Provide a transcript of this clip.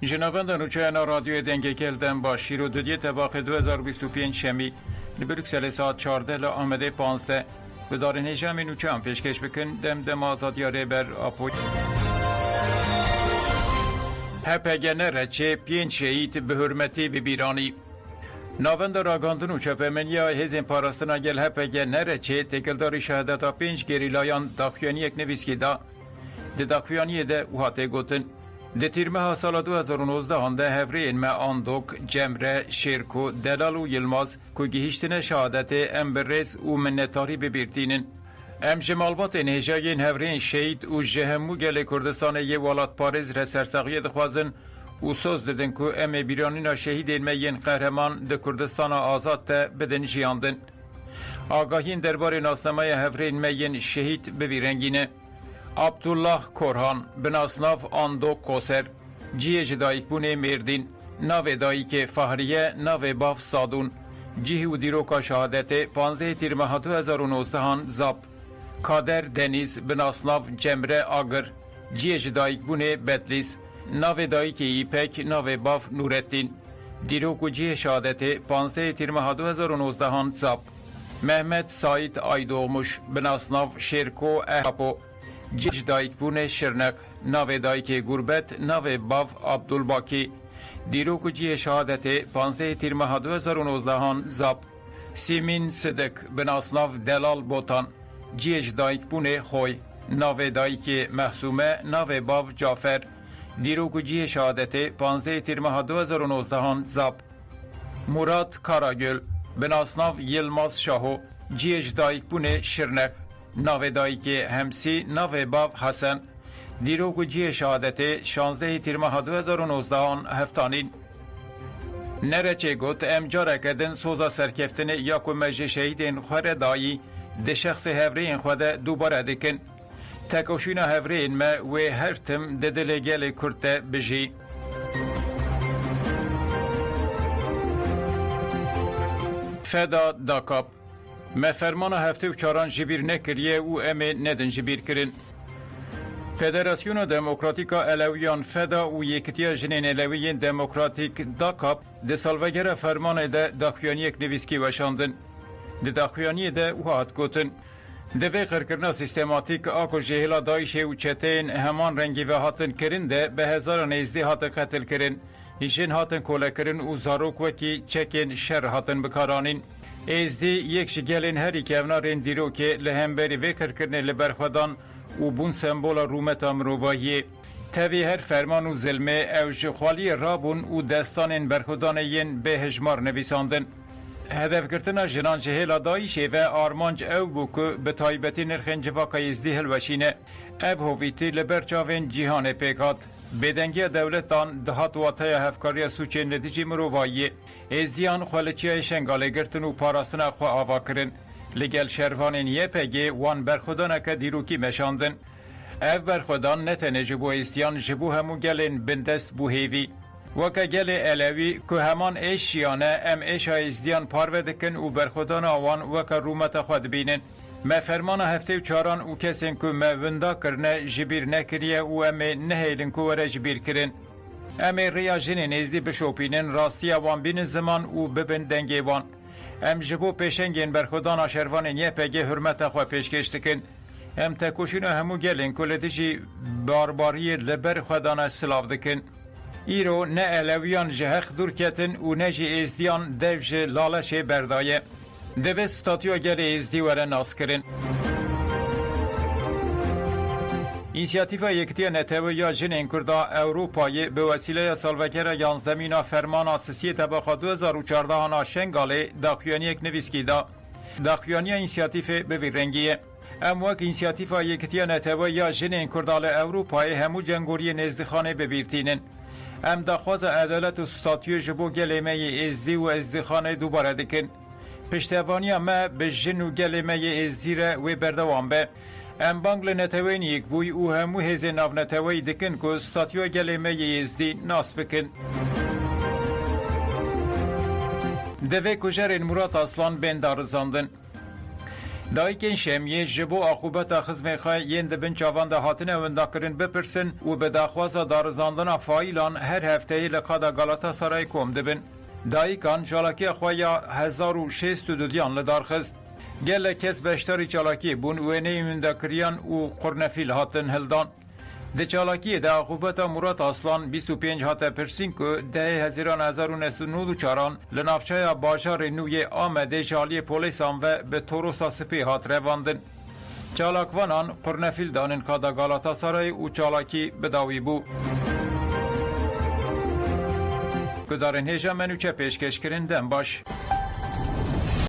جنابان نوچه رادیو دنگ کلدن با شیر و دودی طباق 2025 شمی لبروکسل ساعت 14 لآمده 15 به دار نجام نوچه هم پیشکش بکن دم آزادیاره بر آپوی هپگه نرچه 5 شهید به حرمتی ببیرانی ناوند راگاندن و چپمنیا هزین پاراستنا گل هپگه نرچه تکلداری شهدتا 5 گریلایان داخیانی یک نویسکی دا ده داخیانی ده وحاته گوتن ده تیرمه سال 2019 هنده هفرین ما آندوک جمره شیرکو دلال و یلماز که گیهشتن شهادت امبرز و منتاری ببیرتینن ام جمالبات نهجاین هفرین شهید و جهمو گل کردستان یه ولات پاریز رسرساقیه دخوازن و سوز دادن که ام بیرانینا شهید میین قهرمان ده کردستان آزاد تا بدن جیاندن آگاهین درباره ناسنامه هفرین میین شهید ببیرنگینه عبدالله کورهان بناسناف آندو کوسر جیه دایک بونه مردین ناو دایک فهریه ناو باف سادون جیه و دیروکا شهادت 15 تیر ماه 2019 هان زاب کادر دنیز بناسناف جمره آگر جیه دایک بونه بدلیس ناو دایک ایپک ناو باف نورتین دیروکو جیه شهادت 15 تیر ماه 2019 هان زاب محمد ساید آیدومش بناسناف شیرکو احپو جیج دایک بونه شرنق ناو دایک گربت ناو باف عبدالباکی دیروکو جی شهادت 15 تیر ماه 2019 هان زاب سیمین صدق بناسناف دلال بوتان جیج دایک بونه خوی ناو دایک محسومه ناو باف جعفر دیروکو جی شهادت 15 تیر ماه 2019 هان زاب مراد کاراگل بناسناف یلماز شاهو جیج دایک بونه شرنق ناو دایک همسی ناو باف حسن دیروکو جی شهادت 16 تیر ماه 2019 آن هفتانین نرچه گوت امجاره کدن سوزا سرکفتن یاکو مجه شهیدین خوره دایی ده شخص هفرین خوده دوباره دکن تکوشینا هفرین ما و هر تم ده دلگل کرده بجی فدا داکاب ما فرمان هفته و چاران جبیر نکریه و امه ندن جبیر کرن. فدراسیون دموکراتیکا الویان فدا و یکتیا جنین الویین دموکراتیک داکاب ده سالوگر فرمان ده داخیانی یک نویسکی وشاندن. ده داخیانی ده وحاد گوتن. ده وی قرکرنا سیستماتیک آکو جهلا دایش و چتین همان رنگی و هاتن کرن ده به هزار نیزدی هات قتل کرن. ایشین هاتن کوله کرن و زاروک وکی چکین شر هاتن بکارانین. ازدی یک شگلین هری که اونارین دیرو که لهمبری وکر کرنه لبرخودان و بون سمبول رومت امروایی تاوی هر فرمان و ظلمه او جخوالی رابون و دستان برخودان ین به هجمار نویساندن. هدف گرتنا جنان جهیلا دایشه و آرمانج او بو که به تایبتی نرخین جواقع ازدی هلوشینه اب هویتی لبرچاوین جیهان پیکات بدنگی دولتان دهات واتای هفکاری سوچه ندیجی مروایی ازدیان خالچی شنگاله گرتن و پاراستن خو آوا کرن لگل شروانین یه پگی وان برخودان که دیروکی مشاندن او برخودان نتنه جبو ازدیان جبو همو گلین بندست بو هیوی وکا گل علوی که همان ایشیانه ام ایشا ازدیان پاروردکن و برخودان آوان وکا رومت خود بینن ما فرمان هفته و چاران و کسین که ما وندا کرنه جبیر نکریه و امی نهیلن که وره جبیر کرن امی ریا جنین ازدی بشوپینن راستی وان بین زمان و ببن دنگی وان ام جبو پیشنگین برخودان آشروانین یه پگه حرمت خواه پیشکشتکن ام تکوشین همو گلین که لدیجی بارباری لبر خودان سلاف دکن ایرو نه علویان جهخ دور کتن و نه جی ازدیان دوج لالش بردایه دوه ستاتیو گل ازدی وره ناس کرن اینسیاتیفا یکتی نتوی یا جنین کردا اوروپایی به وسیله سالوکر یانزدمین فرمان آسیسی طبقه 2014 آنا شنگاله داخیانی یک نویسکی دا داخیانی اینسیاتیف به ویرنگیه ام وک اینسیاتیفا یکتی نتوی یا جنین کردال اوروپایی همو جنگوری نزدخانه ببیرتینن ام دخواز عدالت و ستاتیو جبو گلیمه ازدی و ازدخانه دوباره دکن پشتوانی ما به جنو گلیمه ازدیره و بردوان به ام بانگل نتوین یک بوی او همو هزه ناو نتوی دکن که ستاتیو گلیمه ازدی ناس بکن دوه کجرین مراد اصلان بین دارزاندن دایکن شمیه جبو عقوبت خزم خای ین دبن چاوان ده هاتنه ونداکرین بپرسن و به داخوازا دارزاندن فایلان هر هفته لقادا گالاتا سرای کوم دبن. دایکان چالاکی خوایا 1600 دیان لدارخست. گل کس بشتری چالاکی بون وینه منداکریان و قرنفیل هاتن هلدان. ده چالاکی ده عقوبت مراد اصلان 25 هاته پرسین که ده هزیران 1994 لنافچای باشار نوی آمده جالی پولیسان و به توروسا سپی هات رواندن. چالاکوانان قرنفیل دانن که ده گالاتا سرای و چالاکی بداوی بو. که دارن هیجا منو چه پیشکش کرندن باش.